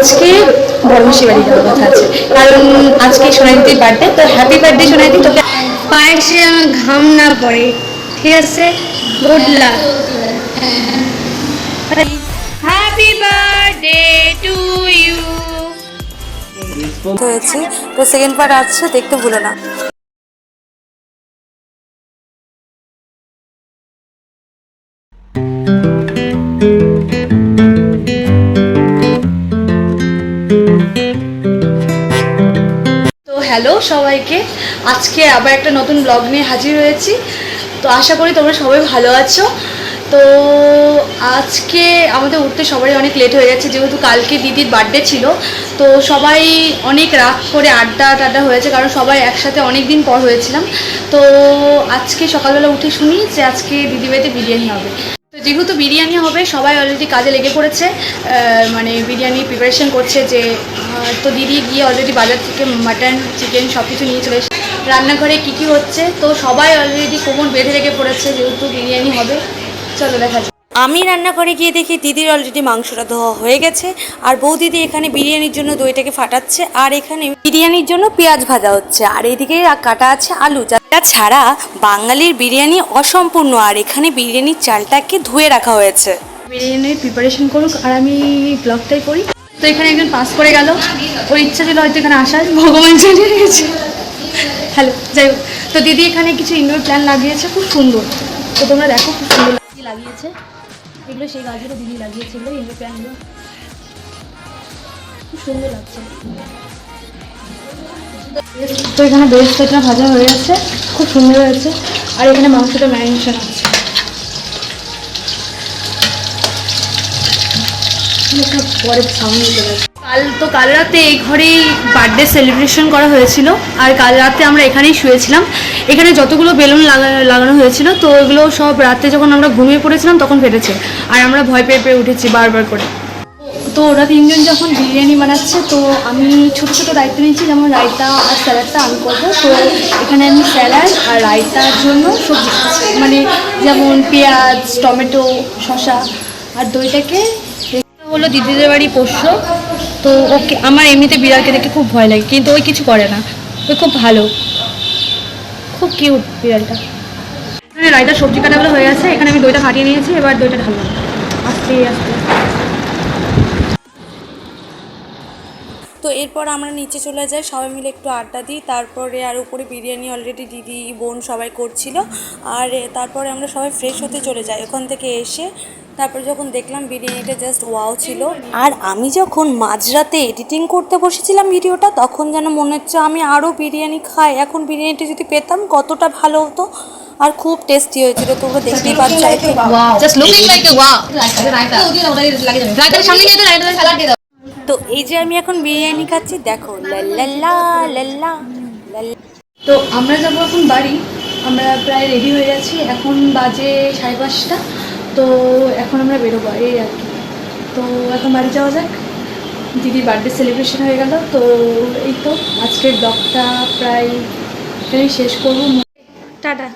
আজকে বড়মাসি বাড়ি যাওয়ার কথা আছে, কারণ আজকে সোনাইদির বার্থডে। তো হ্যাপি বার্থডে সোনাইদি, তোকে পায়েসে আমার ঘাম না পড়ে, ঠিক আছে? Good luck. Happy birthday to you. হয়েছে, তো সেকেন্ড পার্ট আসছে, দেখতে ভুলো না। তো হ্যালো সবাইকে, আজকে আবার একটা নতুন ব্লগ নিয়ে হাজির হয়েছি। তো আশা করি তোমরা সবাই ভালো আছো। তো আজকে আমাদের উঠতে সবাই অনেক লেট হয়ে গেছে, যেহেতু কালকে দিদির বার্থডে ছিল। তো সবাই অনেক রাগ করে আড্ডা হয়েছে, কারণ সবাই একসাথে অনেক দিন পর হয়েছিলাম। তো আজকে সকালবেলা উঠে শুনি যে আজকে দিদি বাড়িতে বিরিয়ানি হবে। তো যেহেতু বিরিয়ানি হবে, সবাই অলরেডি কাজে লেগে পড়েছে, মানে বিরিয়ানি প্রিপারেশন করছে। যে তো দিদি গিয়ে অলরেডি বাজার থেকে মাটন চিকেন সব কিছু নিয়ে চলে এসেছে। রান্নাঘরে কী হচ্ছে, তো সবাই অলরেডি কোমর বেঁধে লেগে পড়েছে, যেহেতু বিরিয়ানি হবে। চলো দেখা যাক। আমি রান্না করে গিয়ে দেখি দিদির অলরেডি মাংসটা ধোয়া হয়ে গেছে, আর বৌদিদি এখানে বিরিয়ানির জন্য দইটাকে ফাটাচ্ছে, আর এখানে বিরিয়ানির জন্য পেঁয়াজ ভাজা হচ্ছে, আর এদিকে কাটা আছে আলু। যা ছাড়া বাঙালির বিরিয়ানি অসম্পূর্ণ, আর এখানে বিরিয়ানির চালটাকে ধুয়ে রাখা হয়েছে। বিরিয়ানির প্রিপারেশন করুক আর আমি ব্লগটাই করি। তো এখানে একজন পাস করে গেল, ওর ইচ্ছা ছিল হয়তো এখানে আসার, ভগবান জানিয়ে গেছে। হ্যালো, যাই হোক। তো দিদি এখানে কিছু ইনডোর প্ল্যান লাগিয়েছে, খুব সুন্দর। তো তোমরা দেখো, খুব সুন্দর লাগিয়েছে এগুলো। সেই গাছগুলো দিদি লাগিয়েছিল, ইনডোর প্ল্যানগুলো খুব সুন্দর লাগছে। তো এখানে বেরেস্তাটা ভাজা হয়ে গেছে, খুব সুন্দর হয়েছে। আর এখানে মাংসটা ম্যারিনেশন আছে। কাল রাতে এই ঘরেই বার্থডে সেলিব্রেশন করা হয়েছিল, আর কাল রাতে আমরা এখানেই শুয়েছিলাম। এখানে যতগুলো বেলুন লাগানো হয়েছিল, তো এগুলো সব রাতে যখন আমরা ঘুমিয়ে পড়েছিলাম তখন ফেটেছে, আর আমরা ভয় পেয়ে উঠেছি বারবার করে। তো ওরা তিনজন যখন বিরিয়ানি বানাচ্ছে, তো আমি ছোটো ছোটো দায়িত্ব নিয়েছি, যেমন রায়তা আর স্যালাডটা আমি করবো। তো এখানে আমি স্যালাড আর রায়তার জন্য সবজি মানে যেমন পেঁয়াজ, টমেটো, শসা আর দইটাকে হলো দিদিদের বাড়ি পোষ্য। তো ওকে, আমার এমনিতে বিড়ালকে দেখে খুব ভয় লাগে, কিন্তু ওই কিছু করে না, ওই খুব ভালো, খুব কিউট বিড়ালটা। এখানে রায়তার সবজি কাটাগুলো হয়ে গেছে, এখানে আমি দইটা ফাটিয়ে নিয়েছি, এবার দইটা ঢাললাম আস্তে আস্তে। তো এরপর আমরা নিচে চলে যাই, সবাই মিলে একটু আড্ডা দিই। তারপরে আর উপরে বিরিয়ানি অলরেডি দিদি বোন সবাই করছিল, আর তারপরে আমরা সবাই ফ্রেশ হতে চলে যাই। ওখান থেকে এসে তারপরে যখন দেখলাম বিরিয়ানিটা জাস্ট ওয়াও ছিল। আর আমি যখন মাঝরাতে এডিটিং করতে বসেছিলাম ভিডিওটা, তখন যেন মনে হচ্ছে আমি আরও বিরিয়ানি খাই। এখন বিরিয়ানিটা যদি পেতাম কতটা ভালো হতো, আর খুব টেস্টি হয়েছিল। তোমরা দেখতেই পাচ্ছ, just looking like a wow. রায়তার সামনে গিয়ে রায়তার স্যালাড দিয়ে দাও। তো এই যে আমি এখন বিরিয়ানি খাচ্ছি, দেখো লাল্লা লাল্লা। তো আমরা যাবো এখন বাড়ি, আমরা প্রায় রেডি হয়ে গেছি, এখন বাজে 5:30। তো এখন আমরা বেরোবো এই আর কি। তো এখন বাড়ি যাওয়া যাক। দিদির বার্থডে সেলিব্রেশন হয়ে গেল। তো এই তো আজকের ব্লগটা প্রায় এখানেই শেষ করবো। টাটা।